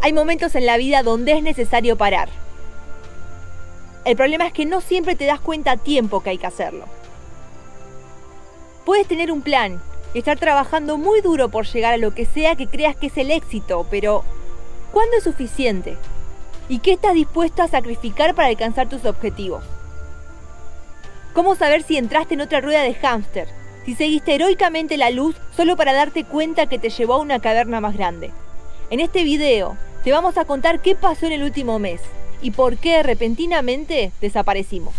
Hay momentos en la vida donde es necesario parar. El problema es que no siempre te das cuenta a tiempo que hay que hacerlo. Puedes tener un plan y estar trabajando muy duro por llegar a lo que sea que creas que es el éxito, pero ¿cuándo es suficiente? ¿Y qué estás dispuesto a sacrificar para alcanzar tus objetivos? ¿Cómo saber si entraste en otra rueda de hámster? Si seguiste heroicamente la luz solo para darte cuenta que te llevó a una caverna más grande. En este video te vamos a contar qué pasó en el último mes y por qué repentinamente desaparecimos.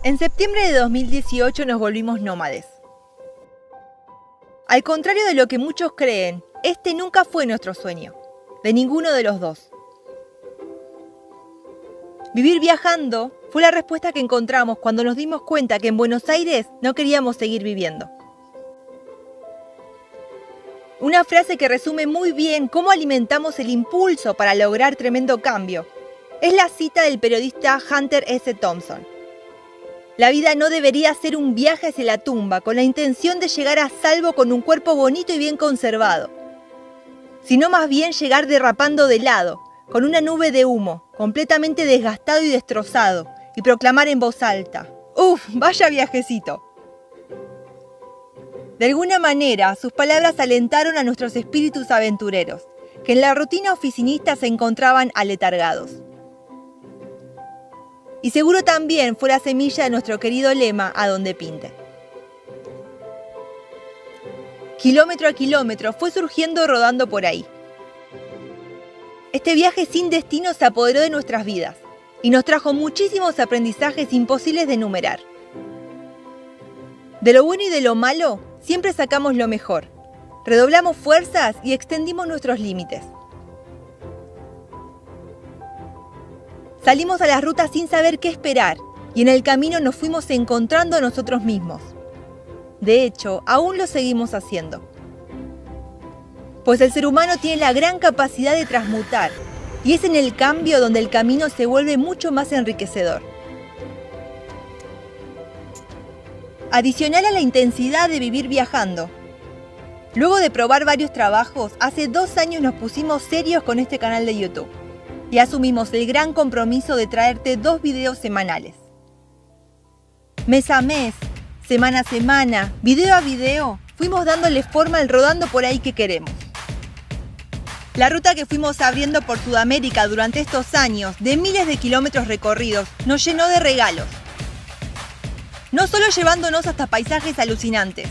En septiembre de 2018 nos volvimos nómades. Al contrario de lo que muchos creen, este nunca fue nuestro sueño, de ninguno de los dos. Vivir viajando fue la respuesta que encontramos cuando nos dimos cuenta que en Buenos Aires no queríamos seguir viviendo. Una frase que resume muy bien cómo alimentamos el impulso para lograr tremendo cambio es la cita del periodista Hunter S. Thompson. La vida no debería ser un viaje hacia la tumba con la intención de llegar a salvo con un cuerpo bonito y bien conservado, sino más bien llegar derrapando de lado, con una nube de humo, completamente desgastado y destrozado, y proclamar en voz alta: ¡Uf, vaya viajecito! De alguna manera, sus palabras alentaron a nuestros espíritus aventureros, que en la rutina oficinista se encontraban aletargados. Y seguro también fue la semilla de nuestro querido lema "A donde pinte". Kilómetro a kilómetro fue surgiendo rodando por ahí. Este viaje sin destino se apoderó de nuestras vidas y nos trajo muchísimos aprendizajes imposibles de enumerar. De lo bueno y de lo malo, siempre sacamos lo mejor. Redoblamos fuerzas y extendimos nuestros límites. Salimos a las rutas sin saber qué esperar y en el camino nos fuimos encontrando a nosotros mismos. De hecho, aún lo seguimos haciendo. Pues el ser humano tiene la gran capacidad de transmutar y es en el cambio donde el camino se vuelve mucho más enriquecedor. Adicional a la intensidad de vivir viajando, luego de probar varios trabajos, hace 2 años nos pusimos serios con este canal de YouTube y asumimos el gran compromiso de traerte 2 videos semanales. Mes a mes, semana a semana, video a video, fuimos dándole forma al rodando por ahí que queremos. La ruta que fuimos abriendo por Sudamérica durante estos años, de miles de kilómetros recorridos, nos llenó de regalos. No solo llevándonos hasta paisajes alucinantes,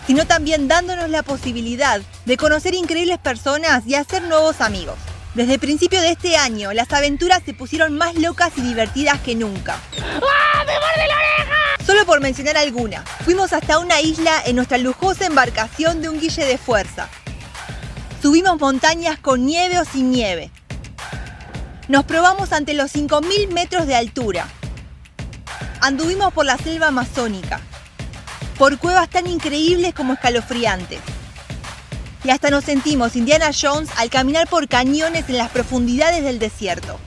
sino también dándonos la posibilidad de conocer increíbles personas y hacer nuevos amigos. Desde el principio de este año, las aventuras se pusieron más locas y divertidas que nunca. ¡Ah, me muerde la oreja! Solo por mencionar alguna, fuimos hasta una isla en nuestra lujosa embarcación de un guille de fuerza. Subimos montañas con nieve o sin nieve. Nos probamos ante los 5.000 metros de altura. Anduvimos por la selva amazónica, por cuevas tan increíbles como escalofriantes. Y hasta nos sentimos Indiana Jones al caminar por cañones en las profundidades del desierto.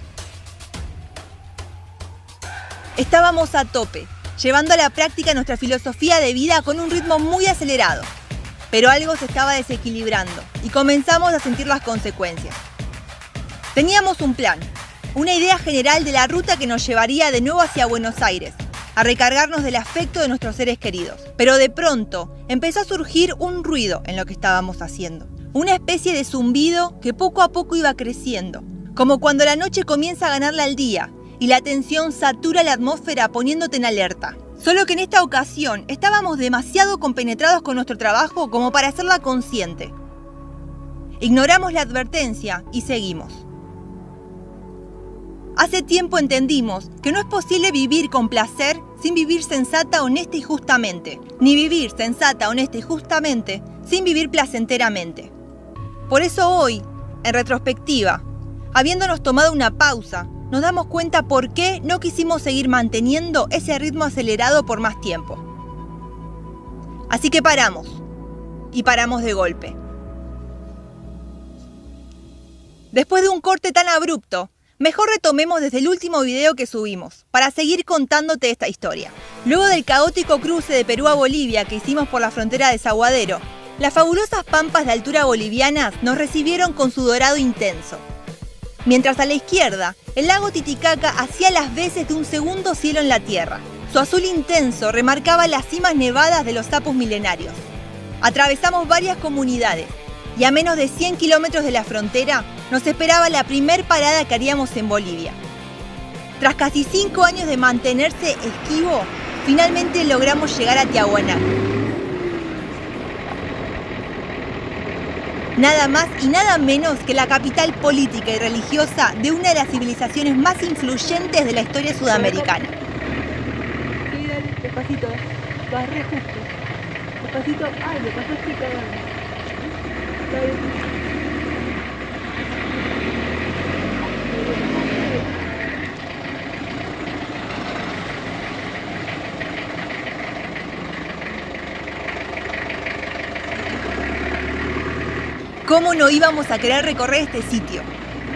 Estábamos a tope, llevando a la práctica nuestra filosofía de vida con un ritmo muy acelerado. Pero algo se estaba desequilibrando y comenzamos a sentir las consecuencias. Teníamos un plan, una idea general de la ruta que nos llevaría de nuevo hacia Buenos Aires, a recargarnos del afecto de nuestros seres queridos. Pero de pronto empezó a surgir un ruido en lo que estábamos haciendo. Una especie de zumbido que poco a poco iba creciendo, como cuando la noche comienza a ganarle al día y la tensión satura la atmósfera poniéndote en alerta. Solo que en esta ocasión estábamos demasiado compenetrados con nuestro trabajo como para hacerla consciente. Ignoramos la advertencia y seguimos. Hace tiempo entendimos que no es posible vivir con placer sin vivir sensata, honesta y justamente, ni vivir sensata, honesta y justamente sin vivir placenteramente. Por eso hoy, en retrospectiva, habiéndonos tomado una pausa, nos damos cuenta por qué no quisimos seguir manteniendo ese ritmo acelerado por más tiempo. Así que paramos, y paramos de golpe. Después de un corte tan abrupto, mejor retomemos desde el último video que subimos, para seguir contándote esta historia. Luego del caótico cruce de Perú a Bolivia que hicimos por la frontera de Saguadero, las fabulosas pampas de altura bolivianas nos recibieron con su dorado intenso. Mientras a la izquierda, el lago Titicaca hacía las veces de un segundo cielo en la tierra. Su azul intenso remarcaba las cimas nevadas de los Apus milenarios. Atravesamos varias comunidades y a menos de 100 kilómetros de la frontera nos esperaba la primer parada que haríamos en Bolivia. Tras casi 5 años de mantenerse esquivo, finalmente logramos llegar a Tiahuanaco. Nada más y nada menos que la capital política y religiosa de una de las civilizaciones más influyentes de la historia sudamericana. Sí, dale, despacito, vas re justo. Despacito, ay, me pasaste cagando. Dale. ¿Cómo no íbamos a querer recorrer este sitio?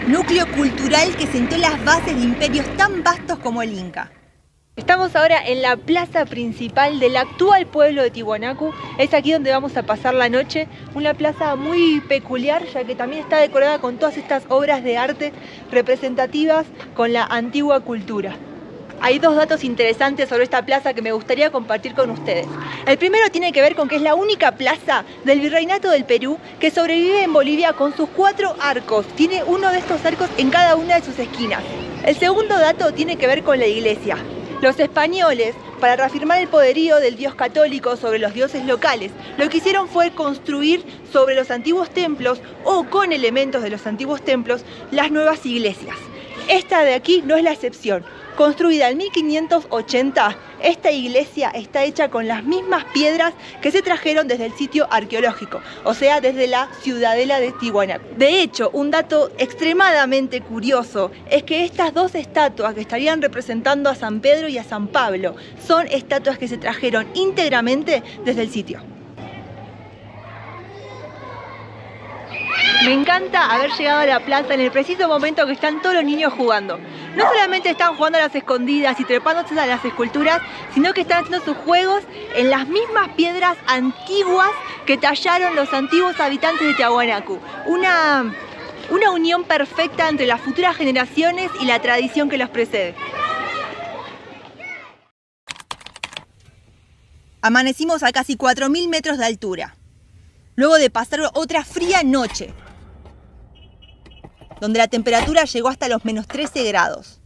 Núcleo cultural que sentó las bases de imperios tan vastos como el Inca. Estamos ahora en la plaza principal del actual pueblo de Tiwanaku. Es aquí donde vamos a pasar la noche. Una plaza muy peculiar, ya que también está decorada con todas estas obras de arte representativas con la antigua cultura. Hay dos datos interesantes sobre esta plaza que me gustaría compartir con ustedes. El primero tiene que ver con que es la única plaza del Virreinato del Perú que sobrevive en Bolivia con sus 4 arcos. Tiene uno de estos arcos en cada una de sus esquinas. El segundo dato tiene que ver con la iglesia. Los españoles, para reafirmar el poderío del dios católico sobre los dioses locales, lo que hicieron fue construir sobre los antiguos templos o con elementos de los antiguos templos las nuevas iglesias. Esta de aquí no es la excepción. Construida en 1580, esta iglesia está hecha con las mismas piedras que se trajeron desde el sitio arqueológico, o sea, desde la ciudadela de Tiwanaku. De hecho, un dato extremadamente curioso es que estas dos estatuas que estarían representando a San Pedro y a San Pablo son estatuas que se trajeron íntegramente desde el sitio. Me encanta haber llegado a la plaza en el preciso momento que están todos los niños jugando. No solamente están jugando a las escondidas y trepándose a las esculturas, sino que están haciendo sus juegos en las mismas piedras antiguas que tallaron los antiguos habitantes de Tiwanaku. Una unión perfecta entre las futuras generaciones y la tradición que los precede. Amanecimos a casi 4.000 metros de altura, luego de pasar otra fría noche, donde la temperatura llegó hasta los menos 13 grados.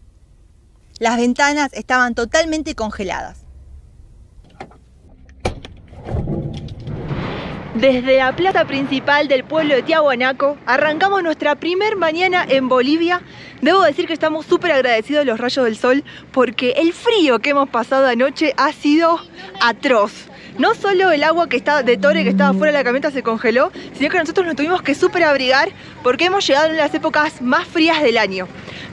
Las ventanas estaban totalmente congeladas. Desde la plaza principal del pueblo de Tiwanaku arrancamos nuestra primer mañana en Bolivia. Debo decir que estamos súper agradecidos de los rayos del sol porque el frío que hemos pasado anoche ha sido atroz. No solo el agua que estaba de Tore, que estaba fuera de la camioneta, se congeló, sino que nosotros nos tuvimos que súper abrigar porque hemos llegado en las épocas más frías del año.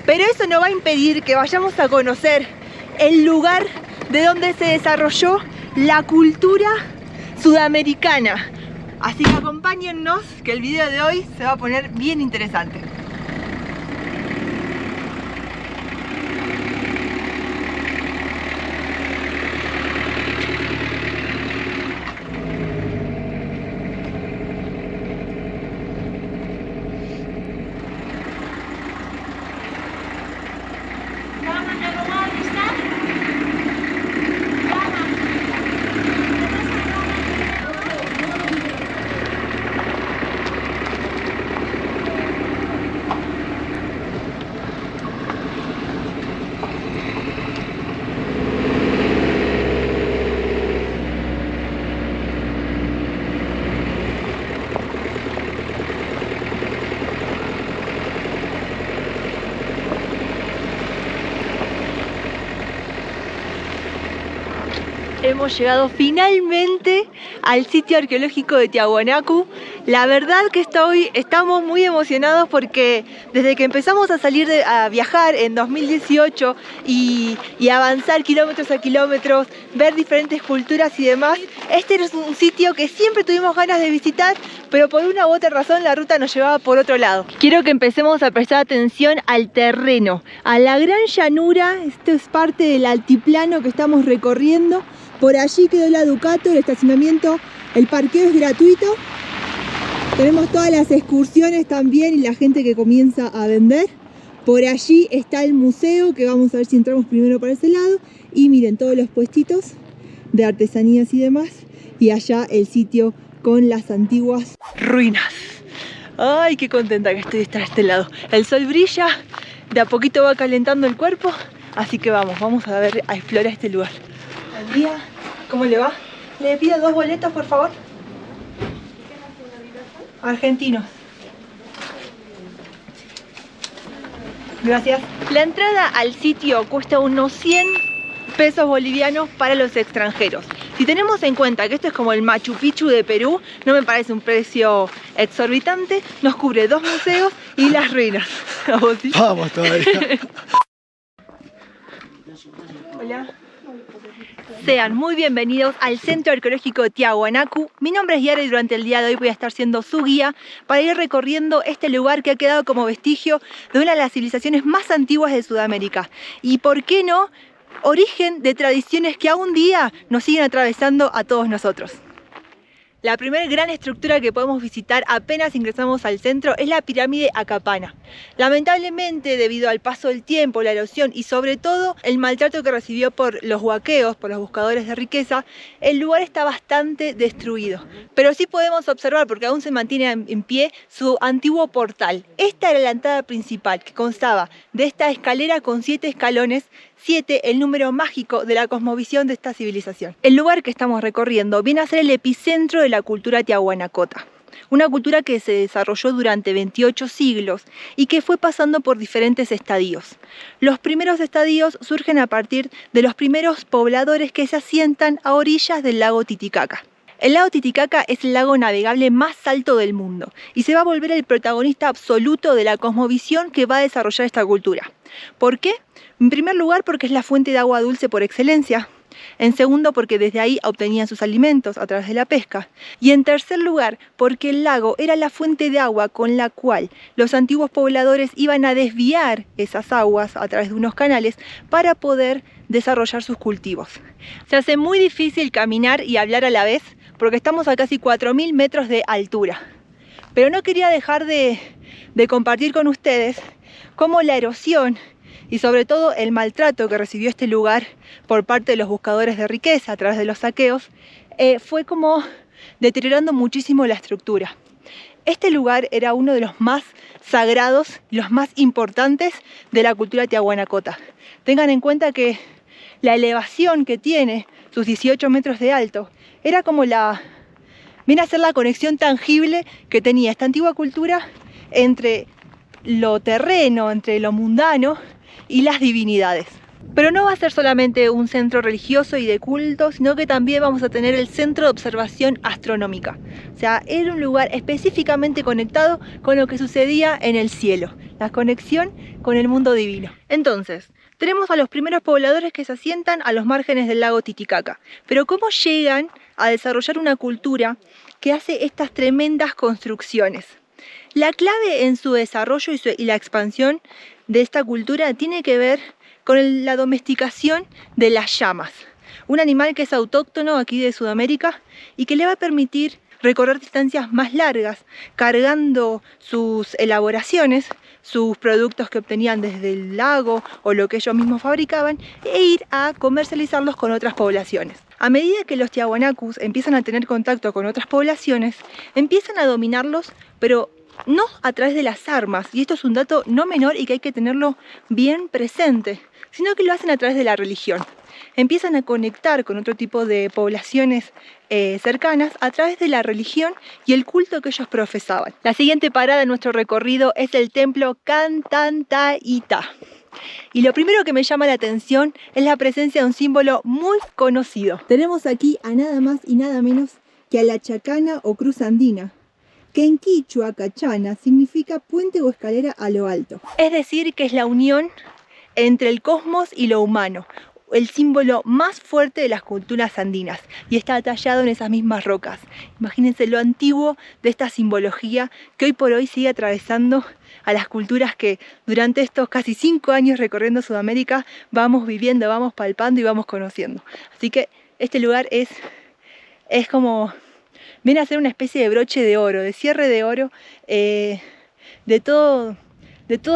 Pero eso no va a impedir que vayamos a conocer el lugar de donde se desarrolló la cultura sudamericana. Así que acompáñennos, que el video de hoy se va a poner bien interesante. Hemos llegado finalmente al sitio arqueológico de Tiwanaku. La verdad que hoy estamos muy emocionados porque desde que empezamos a salir a viajar en 2018 y avanzar kilómetros a kilómetros, ver diferentes culturas y demás, este es un sitio que siempre tuvimos ganas de visitar, pero por una u otra razón la ruta nos llevaba por otro lado. Quiero que empecemos a prestar atención al terreno, a la gran llanura. Esto es parte del altiplano que estamos recorriendo. Por allí quedó la Ducato, el estacionamiento, el parqueo es gratuito. Tenemos todas las excursiones también y la gente que comienza a vender. Por allí está el museo, que vamos a ver si entramos primero por ese lado. Y miren, todos los puestitos de artesanías y demás. Y allá el sitio con las antiguas ruinas. Ay, qué contenta que estoy de estar a este lado. El sol brilla, de a poquito va calentando el cuerpo. Así que vamos a ver, a explorar este lugar. Buen día, ¿cómo le va? Le pido 2 boletos, por favor. Argentinos. Gracias. La entrada al sitio cuesta unos 100 pesos bolivianos para los extranjeros. Si tenemos en cuenta que esto es como el Machu Picchu de Perú, no me parece un precio exorbitante. Nos cubre 2 museos y las ruinas. ¿A vos sí? Vamos todavía. Hola. Sean muy bienvenidos al Centro Arqueológico de Tiahuanacu. Mi nombre es Yara y durante el día de hoy voy a estar siendo su guía para ir recorriendo este lugar que ha quedado como vestigio de una de las civilizaciones más antiguas de Sudamérica. Y por qué no, origen de tradiciones que aún día nos siguen atravesando a todos nosotros. La primera gran estructura que podemos visitar apenas ingresamos al centro es la pirámide Acapana. Lamentablemente, debido al paso del tiempo, la erosión y sobre todo el maltrato que recibió por los huaqueos, por los buscadores de riqueza, el lugar está bastante destruido. Pero sí podemos observar, porque aún se mantiene en pie, su antiguo portal. Esta era la entrada principal, que constaba de esta escalera con 7 escalones, 7 el número mágico de la cosmovisión de esta civilización. El lugar que estamos recorriendo viene a ser el epicentro de la cultura tiahuanacota. Una cultura que se desarrolló durante 28 siglos y que fue pasando por diferentes estadios. Los primeros estadios surgen a partir de los primeros pobladores que se asientan a orillas del lago Titicaca. El lago Titicaca es el lago navegable más alto del mundo y se va a volver el protagonista absoluto de la cosmovisión que va a desarrollar esta cultura. ¿Por qué? En primer lugar, porque es la fuente de agua dulce por excelencia. En segundo, porque desde ahí obtenían sus alimentos a través de la pesca. Y en tercer lugar, porque el lago era la fuente de agua con la cual los antiguos pobladores iban a desviar esas aguas a través de unos canales para poder desarrollar sus cultivos. Se hace muy difícil caminar y hablar a la vez porque estamos a casi 4000 metros de altura. Pero no quería dejar de compartir con ustedes cómo la erosión y sobre todo el maltrato que recibió este lugar por parte de los buscadores de riqueza a través de los saqueos fue como deteriorando muchísimo la estructura. Este lugar era uno de los más sagrados, los más importantes de la cultura tiahuanacota. Tengan en cuenta que la elevación que tiene, sus 18 metros de alto, era como viene a ser la conexión tangible que tenía esta antigua cultura entre lo terreno, entre lo mundano y las divinidades. Pero no va a ser solamente un centro religioso y de culto, sino que también vamos a tener el centro de observación astronómica. O sea, era un lugar específicamente conectado con lo que sucedía en el cielo, la conexión con el mundo divino. Entonces, tenemos a los primeros pobladores que se asientan a los márgenes del lago Titicaca. Pero ¿cómo llegan a desarrollar una cultura que hace estas tremendas construcciones? La clave en su desarrollo y la expansión de esta cultura tiene que ver con la domesticación de las llamas. Un animal que es autóctono aquí de Sudamérica y que le va a permitir recorrer distancias más largas, cargando sus elaboraciones, sus productos que obtenían desde el lago o lo que ellos mismos fabricaban, e ir a comercializarlos con otras poblaciones. A medida que los tiahuanacus empiezan a tener contacto con otras poblaciones, empiezan a dominarlos, pero no a través de las armas, y esto es un dato no menor y que hay que tenerlo bien presente, sino que lo hacen a través de la religión. Empiezan a conectar con otro tipo de poblaciones cercanas a través de la religión y el culto que ellos profesaban. La siguiente parada en nuestro recorrido es el templo Kantantaita. Y lo primero que me llama la atención es la presencia de un símbolo muy conocido. Tenemos aquí a nada más y nada menos que a la chacana o cruz andina, que en quichua cachana significa puente o escalera a lo alto. Es decir, que es la unión entre el cosmos y lo humano. el símbolo más fuerte de las culturas andinas y está tallado en esas mismas rocas. Imagínense lo antiguo de esta simbología que hoy por hoy sigue atravesando a las culturas que durante estos casi 5 años recorriendo Sudamérica vamos viviendo, vamos palpando y vamos conociendo. Así que este lugar es como, viene a ser una especie de broche de oro, de cierre de oro, de todo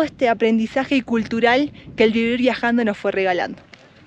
este aprendizaje cultural que el vivir viajando nos fue regalando.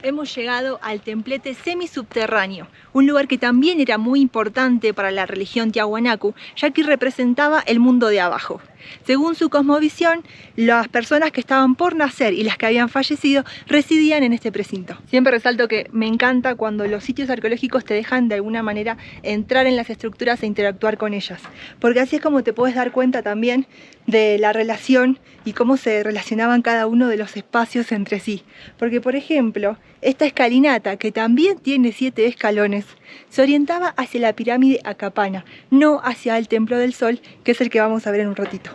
Hemos llegado al templete semisubterráneo, un lugar que también era muy importante para la religión Tiahuanacu, ya que representaba el mundo de abajo. Según su cosmovisión, las personas que estaban por nacer y las que habían fallecido residían en este precinto. Siempre resalto que me encanta cuando los sitios arqueológicos te dejan de alguna manera entrar en las estructuras e interactuar con ellas, porque así es como te puedes dar cuenta también de la relación y cómo se relacionaban cada uno de los espacios entre sí. Porque, por ejemplo, esta escalinata, que también tiene 7 escalones, se orientaba hacia la pirámide Acapana, no hacia el Templo del Sol, que es el que vamos a ver en un ratito.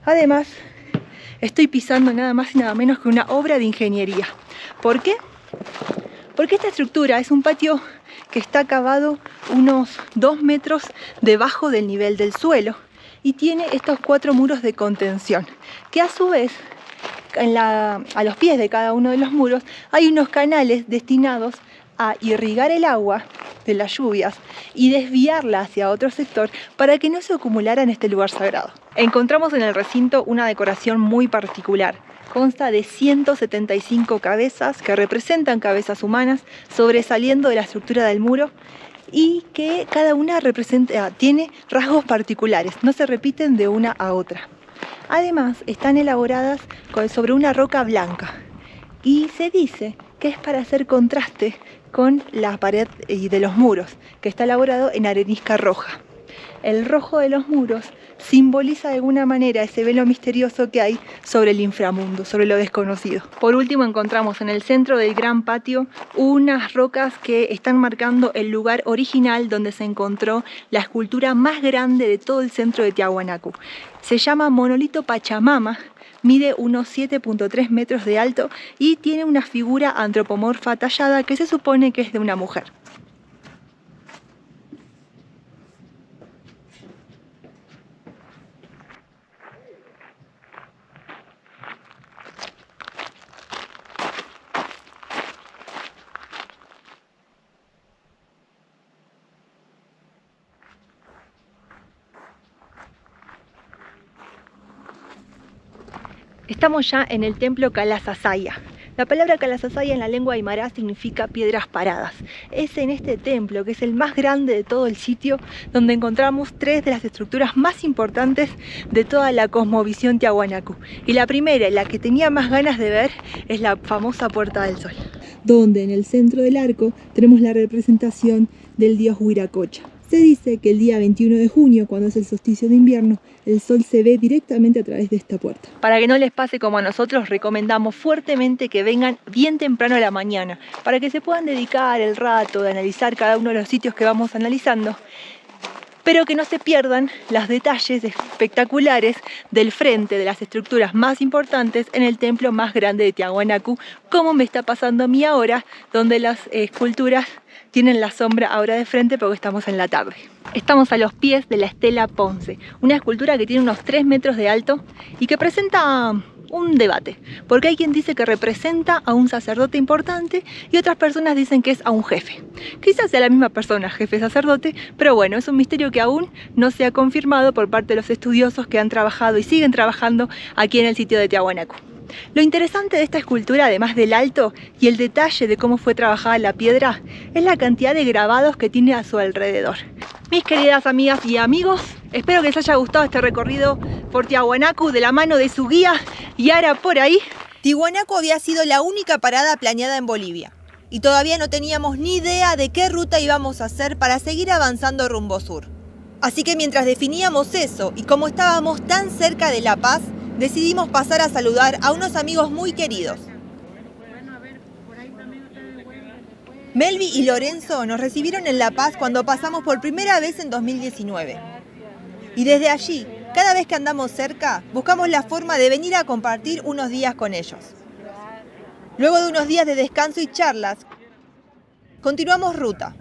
Además, estoy pisando nada más y nada menos que una obra de ingeniería. ¿Por qué? Porque esta estructura es un patio que está cavado unos 2 metros debajo del nivel del suelo y tiene estos 4 muros de contención, que a su vez a los pies de cada uno de los muros hay unos canales destinados a irrigar el agua de las lluvias y desviarla hacia otro sector para que no se acumulara en este lugar sagrado. Encontramos en el recinto una decoración muy particular. Consta de 175 cabezas que representan cabezas humanas sobresaliendo de la estructura del muro y que cada una tiene rasgos particulares, no se repiten de una a otra. Además, están elaboradas sobre una roca blanca y se dice que es para hacer contraste con la pared de los muros, que está elaborado en arenisca roja. El rojo de los muros simboliza de alguna manera ese velo misterioso que hay sobre el inframundo, sobre lo desconocido. Por último, encontramos en el centro del gran patio unas rocas que están marcando el lugar original donde se encontró la escultura más grande de todo el centro de Tiahuanacu. Se llama Monolito Pachamama, mide unos 7.3 metros de alto y tiene una figura antropomorfa tallada que se supone que es de una mujer. Estamos ya en el templo Kalasasaya. La palabra Kalasasaya en la lengua aymara significa piedras paradas. Es en este templo, que es el más grande de todo el sitio, donde encontramos 3 de las estructuras más importantes de toda la cosmovisión Tiahuanacu. Y la primera, la que tenía más ganas de ver, es la famosa Puerta del Sol, donde en el centro del arco tenemos la representación del dios Huiracocha. Se dice que el día 21 de junio, cuando es el solsticio de invierno, el sol se ve directamente a través de esta puerta. Para que no les pase como a nosotros, recomendamos fuertemente que vengan bien temprano a la mañana, para que se puedan dedicar el rato de analizar cada uno de los sitios que vamos analizando, pero que no se pierdan los detalles espectaculares del frente de las estructuras más importantes en el templo más grande de Tiahuanacu, como me está pasando a mí ahora, donde las esculturas tienen la sombra ahora de frente porque estamos en la tarde. Estamos a los pies de la Estela Ponce, una escultura que tiene unos 3 metros de alto y que presenta un debate, porque hay quien dice que representa a un sacerdote importante y otras personas dicen que es a un jefe. Quizás sea la misma persona, jefe sacerdote, pero bueno, es un misterio que aún no se ha confirmado por parte de los estudiosos que han trabajado y siguen trabajando aquí en el sitio de Tiahuanacu. Lo interesante de esta escultura, además del alto y el detalle de cómo fue trabajada la piedra, es la cantidad de grabados que tiene a su alrededor. Mis queridas amigas y amigos, espero que les haya gustado este recorrido por Tiahuanacu de la mano de su guía Yara por ahí. Tiahuanacu había sido la única parada planeada en Bolivia y todavía no teníamos ni idea de qué ruta íbamos a hacer para seguir avanzando rumbo sur. Así que mientras definíamos eso y como estábamos tan cerca de La Paz, decidimos pasar a saludar a unos amigos muy queridos. Melvi y Lorenzo nos recibieron en La Paz cuando pasamos por primera vez en 2019. Y desde allí, cada vez que andamos cerca, buscamos la forma de venir a compartir unos días con ellos. Luego de unos días de descanso y charlas, continuamos ruta.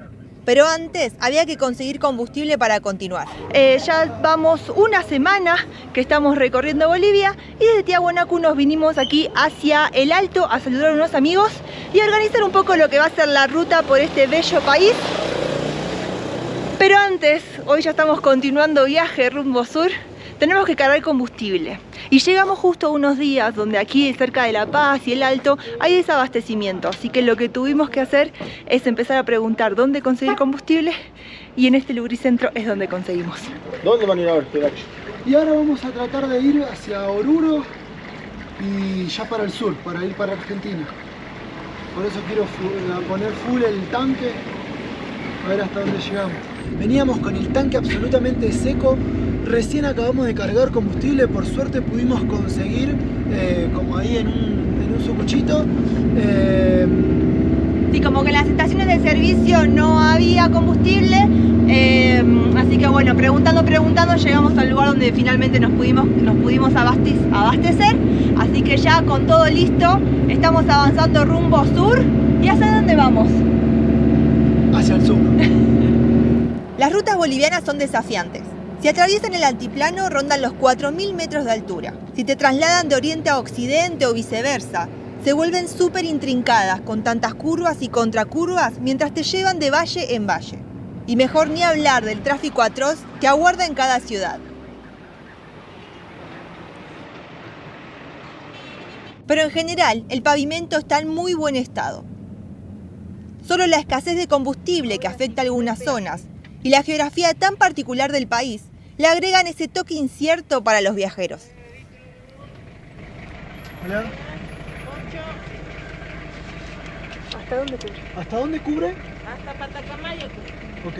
Pero antes había que conseguir combustible para continuar. Ya vamos una semana que estamos recorriendo Bolivia y desde Tiahuanacu nos vinimos aquí hacia el Alto a saludar a unos amigos y a organizar un poco lo que va a ser la ruta por este bello país. Pero antes, hoy ya estamos continuando viaje rumbo sur, tenemos que cargar combustible. Y llegamos justo a unos días donde aquí cerca de La Paz y el Alto hay desabastecimiento. Así que lo que tuvimos que hacer es empezar a preguntar dónde conseguir combustible y en este lubricentro es donde conseguimos. ¿Dónde van a ir ahora? Y ahora vamos a tratar de ir hacia Oruro y ya para el sur, para ir para Argentina. Por eso quiero poner full el tanque, a ver hasta dónde llegamos. Veníamos con el tanque absolutamente seco. Recién acabamos de cargar combustible, por suerte pudimos conseguir, como ahí en un sucuchito. Sí, como que en las estaciones de servicio no había combustible, así que bueno, preguntando, llegamos al lugar donde finalmente nos pudimos abastecer. Así que ya con todo listo, estamos avanzando rumbo sur. ¿Y hacia dónde vamos? Hacia el sur. Las rutas bolivianas son desafiantes. Si atraviesan el altiplano, rondan los 4.000 metros de altura. Si te trasladan de oriente a occidente o viceversa, se vuelven súper intrincadas, con tantas curvas y contracurvas, mientras te llevan de valle en valle. Y mejor ni hablar del tráfico atroz que aguarda en cada ciudad. Pero en general, el pavimento está en muy buen estado. Solo la escasez de combustible que afecta a algunas zonas y la geografía tan particular del país le agregan ese toque incierto para los viajeros. Hola. ¿Hasta dónde cubre? ¿Hasta dónde cubre? Hasta Patacamayo. Ok.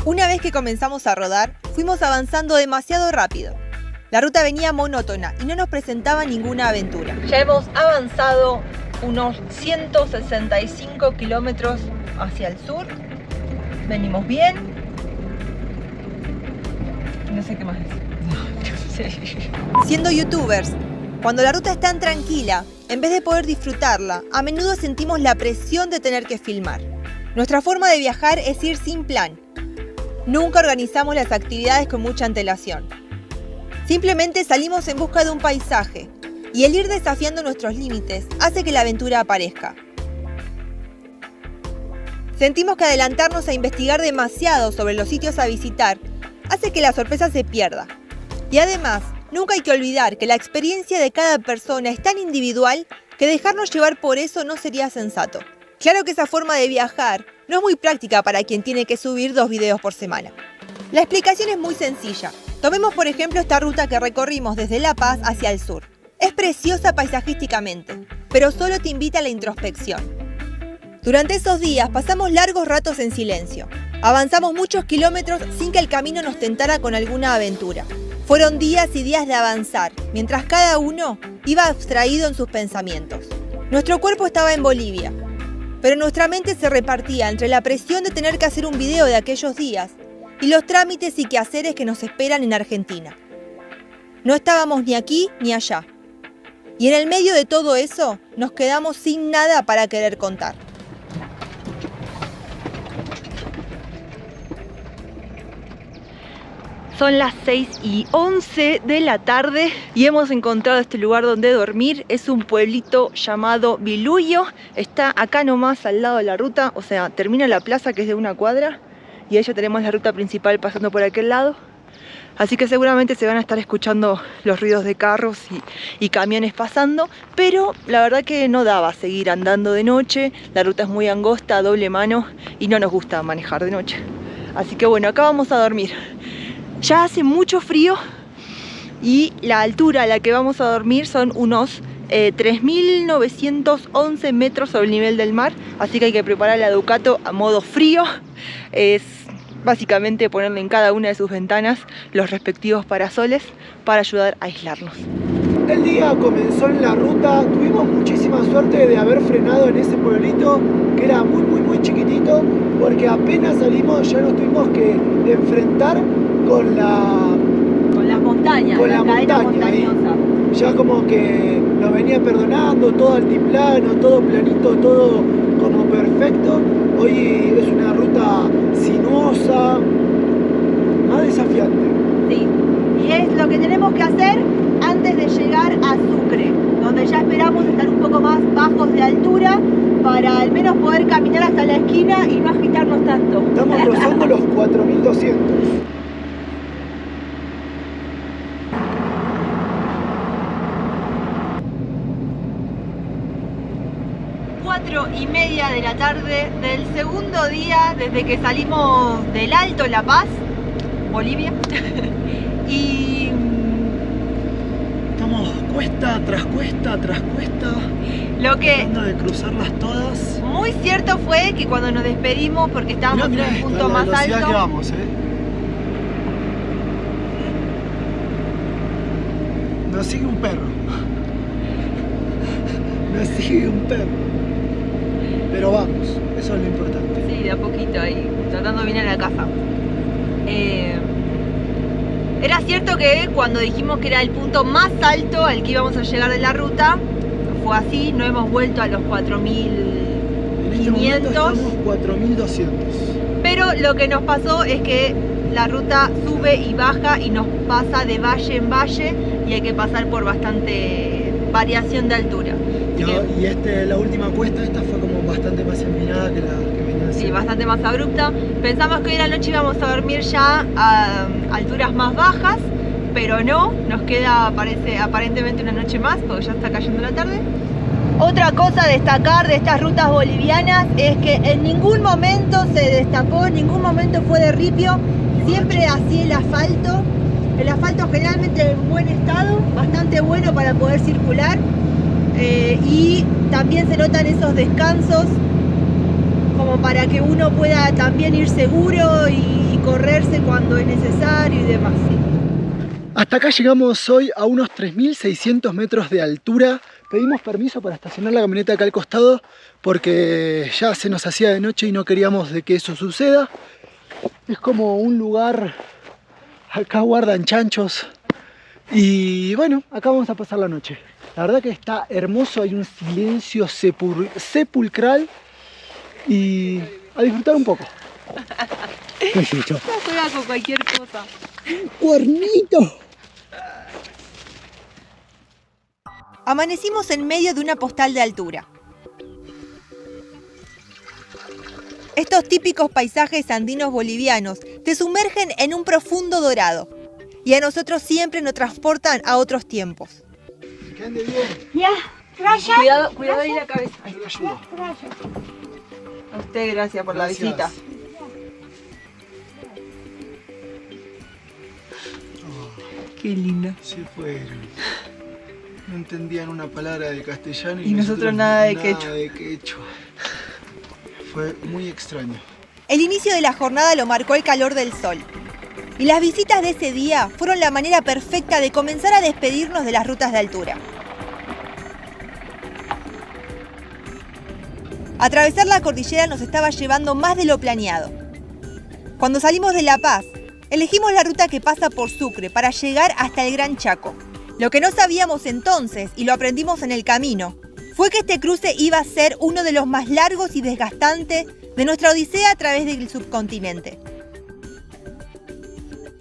Una vez que comenzamos a rodar, fuimos avanzando demasiado rápido. La ruta venía monótona y no nos presentaba ninguna aventura. Ya hemos avanzado unos 165 kilómetros hacia el sur. Venimos bien. No sé qué más decir. Siendo youtubers, cuando la ruta es tan tranquila, en vez de poder disfrutarla, a menudo sentimos la presión de tener que filmar. Nuestra forma de viajar es ir sin plan. Nunca organizamos las actividades con mucha antelación. Simplemente salimos en busca de un paisaje, y el ir desafiando nuestros límites hace que la aventura aparezca. Sentimos que adelantarnos a investigar demasiado sobre los sitios a visitar hace que la sorpresa se pierda. Y además, nunca hay que olvidar que la experiencia de cada persona es tan individual que dejarnos llevar por eso no sería sensato. Claro que esa forma de viajar no es muy práctica para quien tiene que subir 2 videos por semana. La explicación es muy sencilla. Tomemos por ejemplo esta ruta que recorrimos desde La Paz hacia el sur. Es preciosa paisajísticamente, pero solo te invita a la introspección. Durante esos días pasamos largos ratos en silencio. Avanzamos muchos kilómetros sin que el camino nos tentara con alguna aventura. Fueron días y días de avanzar, mientras cada uno iba abstraído en sus pensamientos. Nuestro cuerpo estaba en Bolivia, pero nuestra mente se repartía entre la presión de tener que hacer un video de aquellos días y los trámites y quehaceres que nos esperan en Argentina. No estábamos ni aquí ni allá. Y en el medio de todo eso, nos quedamos sin nada para querer contar. Son las 6:11 de la tarde y hemos encontrado este lugar donde dormir. Es un pueblito llamado Biluyo. Está acá nomás al lado de la ruta, o sea, termina la plaza que es de 1 cuadra y ahí ya tenemos la ruta principal pasando por aquel lado. Así que seguramente se van a estar escuchando los ruidos de carros y camiones pasando, pero la verdad que no daba seguir andando de noche. La ruta es muy angosta, a doble mano y no nos gusta manejar de noche. Así que bueno, acá vamos a dormir. Ya hace mucho frío y la altura a la que vamos a dormir son unos 3.911 metros sobre el nivel del mar, así que hay que preparar la Ducato a modo frío. Es básicamente ponerle en cada una de sus ventanas los respectivos parasoles para ayudar a aislarnos. El día comenzó en la ruta, tuvimos muchísima suerte de haber frenado en ese pueblito que era muy chiquitito, porque apenas salimos ya nos tuvimos que enfrentar con las montañas, con la la cadena montaña ahí. montañosa. Ya como que nos venía perdonando, todo altiplano, todo planito, todo como perfecto. Hoy es una ruta sinuosa, más desafiante. Sí, y es lo que tenemos que hacer antes de llegar a Sucre, donde ya esperamos estar un poco más bajos de altura para al menos poder caminar hasta la esquina y no agitarnos tanto. Estamos rozando los 4200. 4:30 de la tarde del segundo día desde que salimos del Alto La Paz, Bolivia. Y Estamos cuesta tras cuesta tras cuesta, lo que tratando de cruzarlas todas. muy cierto fue que cuando nos despedimos, porque estábamos Mirá en el esto, punto la más velocidad alto, que vamos, Nos sigue un perro. Nos sigue un perro. Pero vamos, eso es lo importante. sí, de a poquito ahí, tratando de venir a la casa. Era cierto que cuando dijimos que era el punto más alto al que íbamos a llegar de la ruta, fue así, no hemos vuelto a los 4.500. En este momento estamos 4200. Pero lo que nos pasó es que la ruta sube y baja y nos pasa de valle en valle y hay que pasar por bastante variación de altura. Así que, La última cuesta esta fue como bastante más empinada que la que venía sí, siendo. bastante más abrupta. Pensamos que hoy a la noche íbamos a dormir ya a alturas más bajas, pero no, nos queda aparentemente una noche más porque ya está cayendo la tarde. Otra cosa a destacar de estas rutas bolivianas es que en ningún momento se destapó, en ningún momento fue de ripio, siempre así el asfalto generalmente en buen estado, bastante bueno para poder circular, y también se notan esos descansos como para que uno pueda también ir seguro y correrse cuando es necesario y demás. ¿Sí? Hasta acá llegamos hoy a unos 3600 metros de altura. Pedimos permiso para estacionar la camioneta acá al costado porque ya se nos hacía de noche y no queríamos de que eso suceda. Es como un lugar, acá guardan chanchos y bueno, acá vamos a pasar la noche. La verdad que está hermoso, hay un silencio sepulcral y a disfrutar un poco. ¿Qué es esto? No juega con cualquier cosa. ¡Cuernito! Amanecimos en medio de una postal de altura. Estos típicos paisajes andinos bolivianos te sumergen en un profundo dorado y a nosotros siempre nos transportan a otros tiempos. Que ande bien. Ya, gracias. Cuidado ahí la cabeza. Yo lo ayudo. Gracias. A usted gracias por la Gracias. visita. Qué linda. Se fueron. No entendían una palabra de castellano Y nosotros nada de quechua. de quechua. Fue muy extraño. El inicio de la jornada lo marcó el calor del sol. Y las visitas de ese día fueron la manera perfecta de comenzar a despedirnos de las rutas de altura. Atravesar la cordillera nos estaba llevando más de lo planeado. Cuando salimos de La Paz, elegimos la ruta que pasa por Sucre para llegar hasta el Gran Chaco. Lo que no sabíamos entonces, y lo aprendimos en el camino, fue que este cruce iba a ser uno de los más largos y desgastantes de nuestra odisea a través del subcontinente.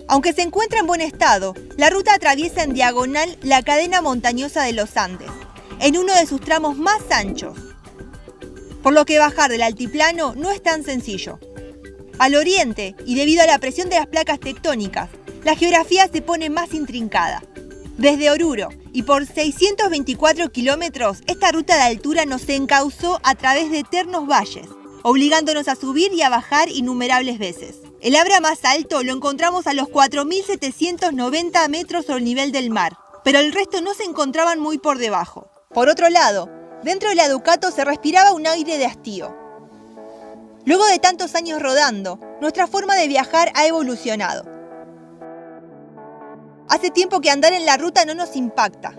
Aunque se encuentra en buen estado, la ruta atraviesa en diagonal la cadena montañosa de los Andes, en uno de sus tramos más anchos. Por lo que bajar del altiplano no es tan sencillo. Al oriente, y debido a la presión de las placas tectónicas, la geografía se pone más intrincada. Desde Oruro y por 624 kilómetros, esta ruta de altura nos encauzó a través de eternos valles, obligándonos a subir y a bajar innumerables veces. El Abra más alto lo encontramos a los 4.790 metros sobre el nivel del mar, pero el resto no se encontraban muy por debajo. Por otro lado, dentro de la Ducato se respiraba un aire de hastío. Luego de tantos años rodando, nuestra forma de viajar ha evolucionado. Hace tiempo que andar en la ruta no nos impacta.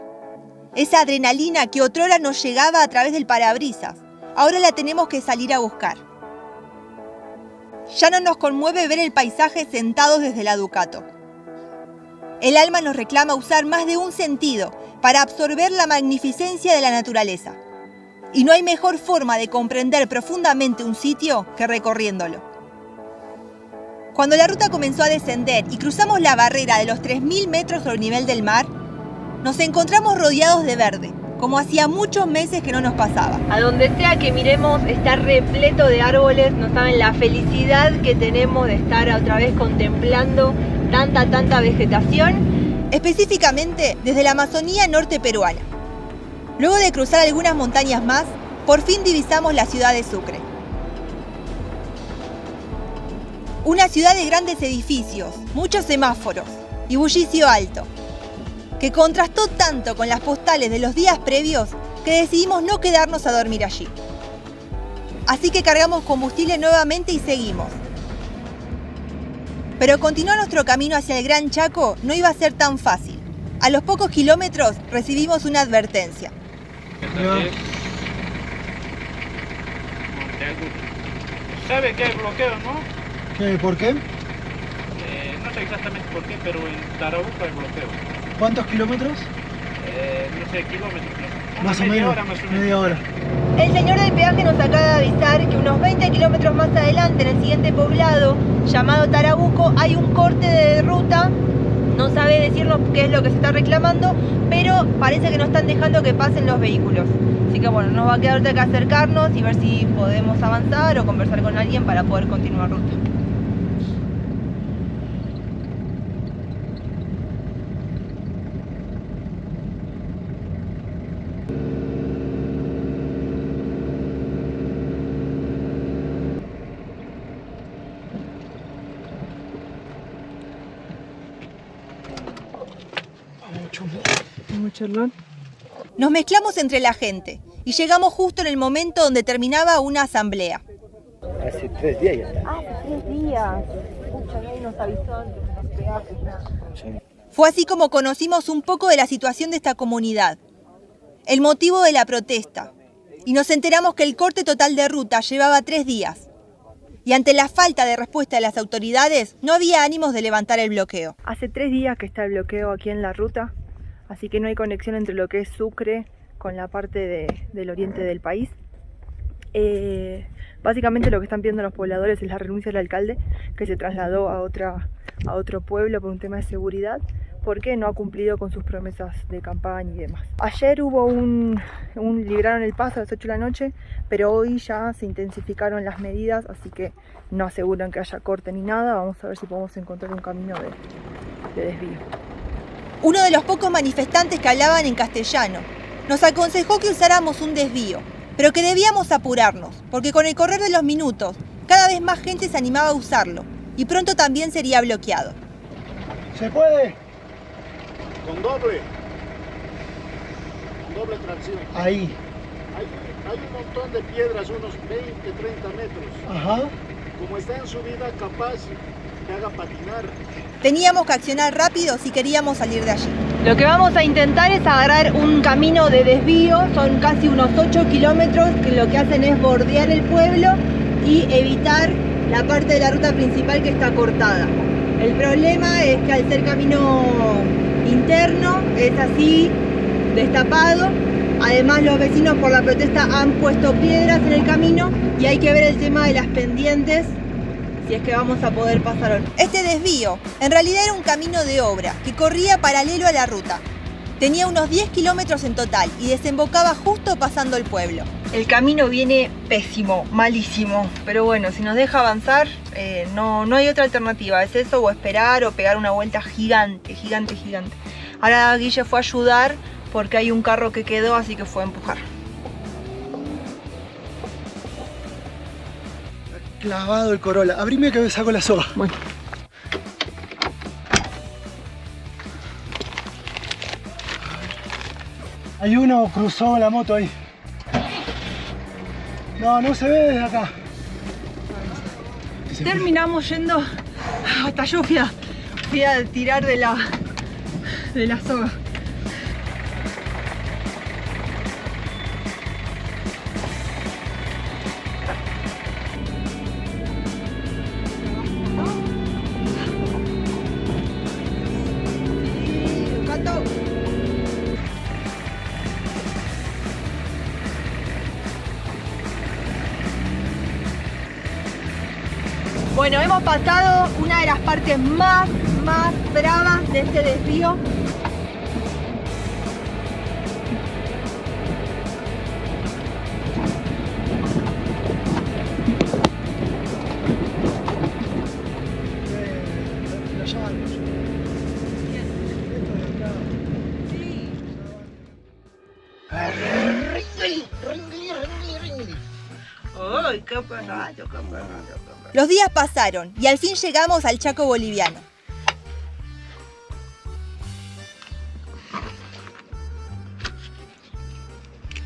Esa adrenalina que otrora nos llegaba a través del parabrisas, ahora la tenemos que salir a buscar. Ya no nos conmueve ver el paisaje sentados desde la Ducato. El alma nos reclama usar más de un sentido para absorber la magnificencia de la naturaleza. Y no hay mejor forma de comprender profundamente un sitio que recorriéndolo. Cuando la ruta comenzó a descender y cruzamos la barrera de los 3.000 metros sobre el nivel del mar, nos encontramos rodeados de verde, como hacía muchos meses que no nos pasaba. A donde sea que miremos está repleto de árboles, no saben la felicidad que tenemos de estar otra vez contemplando tanta vegetación. Específicamente desde la Amazonía norte peruana. Luego de cruzar algunas montañas más, por fin divisamos la ciudad de Sucre. Una ciudad de grandes edificios, muchos semáforos y bullicio alto, que contrastó tanto con las postales de los días previos que decidimos no quedarnos a dormir allí. Así que cargamos combustible nuevamente y seguimos. Pero continuar nuestro camino hacia el Gran Chaco no iba a ser tan fácil. A los pocos kilómetros recibimos una advertencia. ¿Sabe que hay bloqueo, no? ¿Qué? ¿Por qué? No sé exactamente por qué, pero en Tarabuco hay bloqueo. ¿Cuántos kilómetros? No sé, kilómetros. Más o menos. Media hora. El señor del peaje nos acaba de avisar que unos 20 kilómetros más adelante, en el siguiente poblado, llamado Tarabuco, hay un corte de ruta. No sabe decirnos qué es lo que se está reclamando, pero parece que no están dejando que pasen los vehículos. Así que bueno, nos va a quedar otra que acercarnos y ver si podemos avanzar o conversar con alguien para poder continuar ruta. Nos mezclamos entre la gente y llegamos justo en el momento donde terminaba una asamblea. Hace 3 días ya está. Hace 3 días. Pucha, nadie nos avisó antes de los peajes, nada. Sí. Fue así como conocimos un poco de la situación de esta comunidad, el motivo de la protesta, y nos enteramos que el corte total de ruta llevaba 3 días. Y ante la falta de respuesta de las autoridades, no había ánimos de levantar el bloqueo. Hace 3 días que está el bloqueo aquí en la ruta, así que no hay conexión entre lo que es Sucre con la parte del oriente del país. Básicamente lo que están pidiendo los pobladores es la renuncia del alcalde, que se trasladó a otro pueblo por un tema de seguridad, porque no ha cumplido con sus promesas de campaña y demás. Ayer hubo liberaron el paso a las 8 de la noche, pero hoy ya se intensificaron las medidas, así que no aseguran que haya corte ni nada. Vamos a ver si podemos encontrar un camino de desvío. Uno de los pocos manifestantes que hablaban en castellano nos aconsejó que usáramos un desvío, pero que debíamos apurarnos, porque con el correr de los minutos, cada vez más gente se animaba a usarlo, y pronto también sería bloqueado. ¿Se puede? Con doble tracción. Ahí. Hay un montón de piedras, unos 20, 30 metros. Ajá. Como está en subida, capaz que haga patinar. Teníamos que accionar rápido si queríamos salir de allí. Lo que vamos a intentar es agarrar un camino de desvío, son casi unos 8 kilómetros, que lo que hacen es bordear el pueblo y evitar la parte de la ruta principal que está cortada. El problema es que al ser camino interno es así, destapado. Además los vecinos por la protesta han puesto piedras en el camino y hay que ver el tema de las pendientes, si es que vamos a poder pasar o no. Este desvío en realidad era un camino de obra que corría paralelo a la ruta. Tenía unos 10 kilómetros en total y desembocaba justo pasando el pueblo. El camino viene pésimo, malísimo, pero bueno, si nos deja avanzar, no hay otra alternativa, es eso o esperar o pegar una vuelta gigante. Ahora Guille fue a ayudar porque hay un carro que quedó, así que fue a empujar. Clavado el Corolla. Abrime que saco la soga. Bueno. Hay uno cruzó la moto ahí. No se ve desde acá. Terminamos yendo, hasta yo fui a tirar de la soga. Bueno, hemos pasado una de las partes más bravas de este desvío. ¡Ay, qué pedazo! Los días pasaron y al fin llegamos al Chaco boliviano.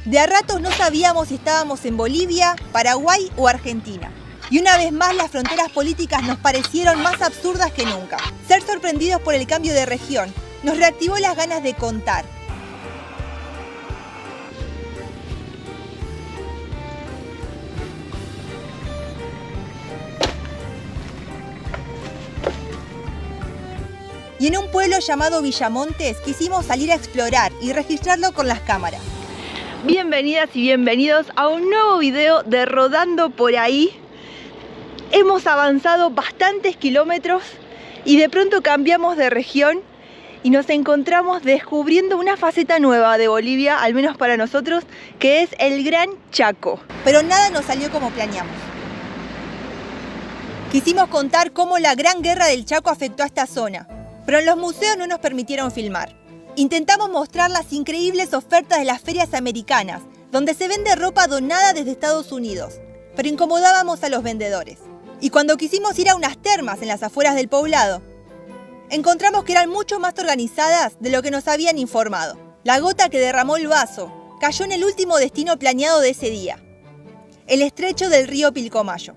De a ratos no sabíamos si estábamos en Bolivia, Paraguay o Argentina. Y una vez más las fronteras políticas nos parecieron más absurdas que nunca. Ser sorprendidos por el cambio de región nos reactivó las ganas de contar. Y en un pueblo llamado Villamontes quisimos salir a explorar y registrarlo con las cámaras. Bienvenidas y bienvenidos a un nuevo video de Rodando por Ahí. Hemos avanzado bastantes kilómetros y de pronto cambiamos de región y nos encontramos descubriendo una faceta nueva de Bolivia, al menos para nosotros, que es el Gran Chaco. Pero nada nos salió como planeamos. Quisimos contar cómo la Gran Guerra del Chaco afectó a esta zona, pero en los museos no nos permitieron filmar. Intentamos mostrar las increíbles ofertas de las ferias americanas, donde se vende ropa donada desde Estados Unidos, pero incomodábamos a los vendedores. Y cuando quisimos ir a unas termas en las afueras del poblado, encontramos que eran mucho más organizadas de lo que nos habían informado. La gota que derramó el vaso cayó en el último destino planeado de ese día, el estrecho del río Pilcomayo.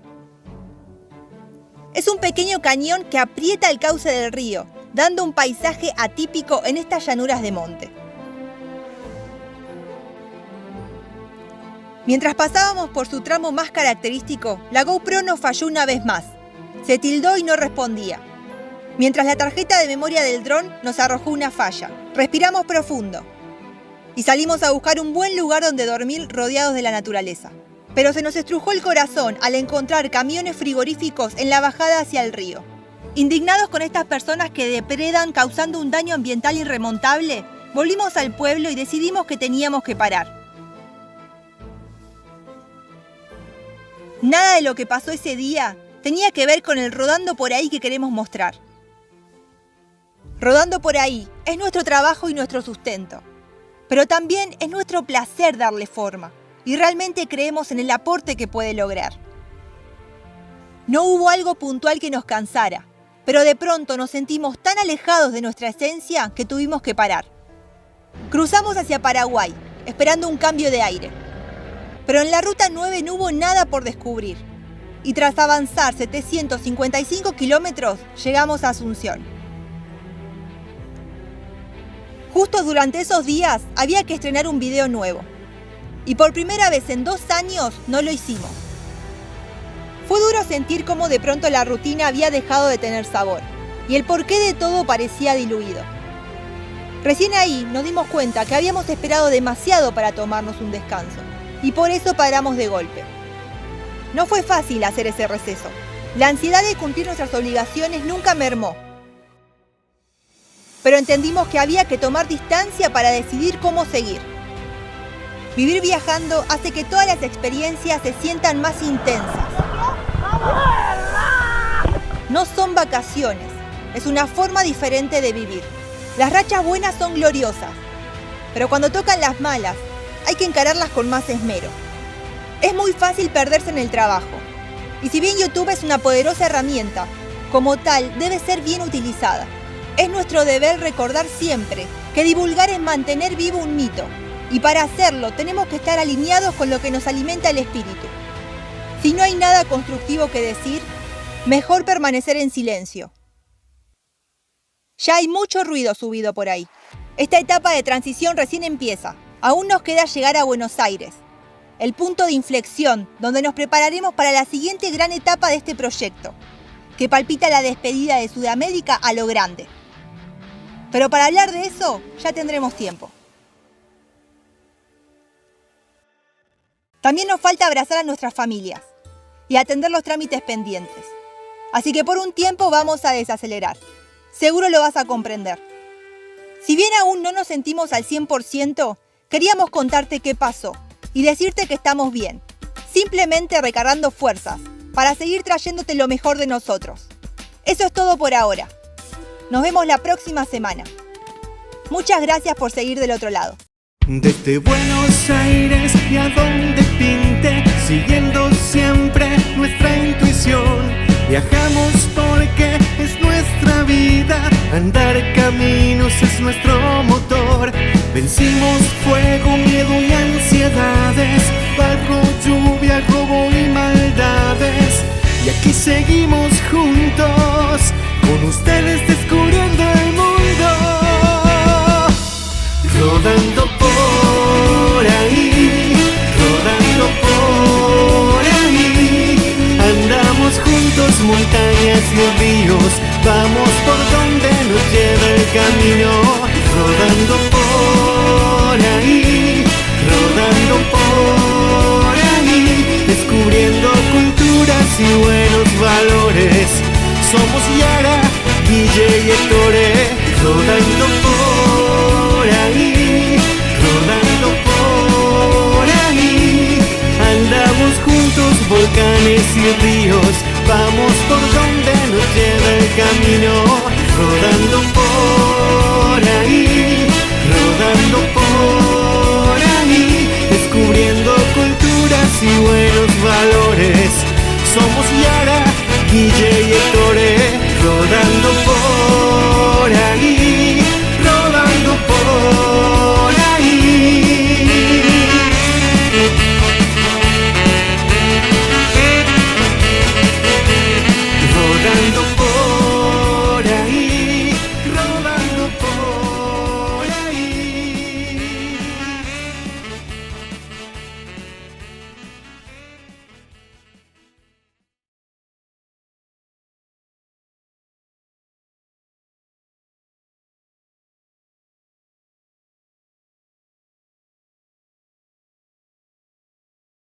Es un pequeño cañón que aprieta el cauce del río, dando un paisaje atípico en estas llanuras de monte. Mientras pasábamos por su tramo más característico, la GoPro nos falló una vez más. Se tildó y no respondía. Mientras la tarjeta de memoria del dron nos arrojó una falla. Respiramos profundo y salimos a buscar un buen lugar donde dormir rodeados de la naturaleza. Pero se nos estrujó el corazón al encontrar camiones frigoríficos en la bajada hacia el río. Indignados con estas personas que depredan causando un daño ambiental irremontable, volvimos al pueblo y decidimos que teníamos que parar. Nada de lo que pasó ese día tenía que ver con el Rodando por Ahí que queremos mostrar. Rodando por Ahí es nuestro trabajo y nuestro sustento, pero también es nuestro placer darle forma y realmente creemos en el aporte que puede lograr. No hubo algo puntual que nos cansara, pero de pronto nos sentimos tan alejados de nuestra esencia que tuvimos que parar. Cruzamos hacia Paraguay, esperando un cambio de aire. Pero en la ruta 9 no hubo nada por descubrir. Y tras avanzar 755 kilómetros, llegamos a Asunción. Justo durante esos días había que estrenar un video nuevo. Y por primera vez en 2 años no lo hicimos. Fue duro sentir cómo de pronto la rutina había dejado de tener sabor y el porqué de todo parecía diluido. Recién ahí nos dimos cuenta que habíamos esperado demasiado para tomarnos un descanso y por eso paramos de golpe. No fue fácil hacer ese receso. La ansiedad de cumplir nuestras obligaciones nunca mermó. Pero entendimos que había que tomar distancia para decidir cómo seguir. Vivir viajando hace que todas las experiencias se sientan más intensas. No son vacaciones, es una forma diferente de vivir. Las rachas buenas son gloriosas, pero cuando tocan las malas, hay que encararlas con más esmero. Es muy fácil perderse en el trabajo, y si bien YouTube es una poderosa herramienta, como tal debe ser bien utilizada. Es nuestro deber recordar siempre que divulgar es mantener vivo un mito, y para hacerlo tenemos que estar alineados con lo que nos alimenta el espíritu. Si no hay nada constructivo que decir, mejor permanecer en silencio. Ya hay mucho ruido subido por ahí. Esta etapa de transición recién empieza. Aún nos queda llegar a Buenos Aires, el punto de inflexión donde nos prepararemos para la siguiente gran etapa de este proyecto, que palpita la despedida de Sudamérica a lo grande. Pero para hablar de eso ya tendremos tiempo. También nos falta abrazar a nuestras familias y atender los trámites pendientes. Así que por un tiempo vamos a desacelerar. Seguro lo vas a comprender. Si bien aún no nos sentimos al 100%, queríamos contarte qué pasó y decirte que estamos bien, simplemente recargando fuerzas para seguir trayéndote lo mejor de nosotros. Eso es todo por ahora. Nos vemos la próxima semana. Muchas gracias por seguir del otro lado. Desde Buenos Aires y a donde pinte, siguiendo siempre nuestra intuición, viajamos porque es nuestra vida, andar caminos es nuestro motor. Vencimos fuego, miedo y ansiedades, barro, lluvia, robo y maldades. Y aquí seguimos juntos, con ustedes descubriendo el mundo. Rodando por ahí, rodando por ahí. Andamos juntos, montañas y ríos, vamos por donde nos lleva el camino. Rodando por ahí, rodando por ahí. Descubriendo culturas y buenos valores. Somos Yara, Guille y Ettore, rodando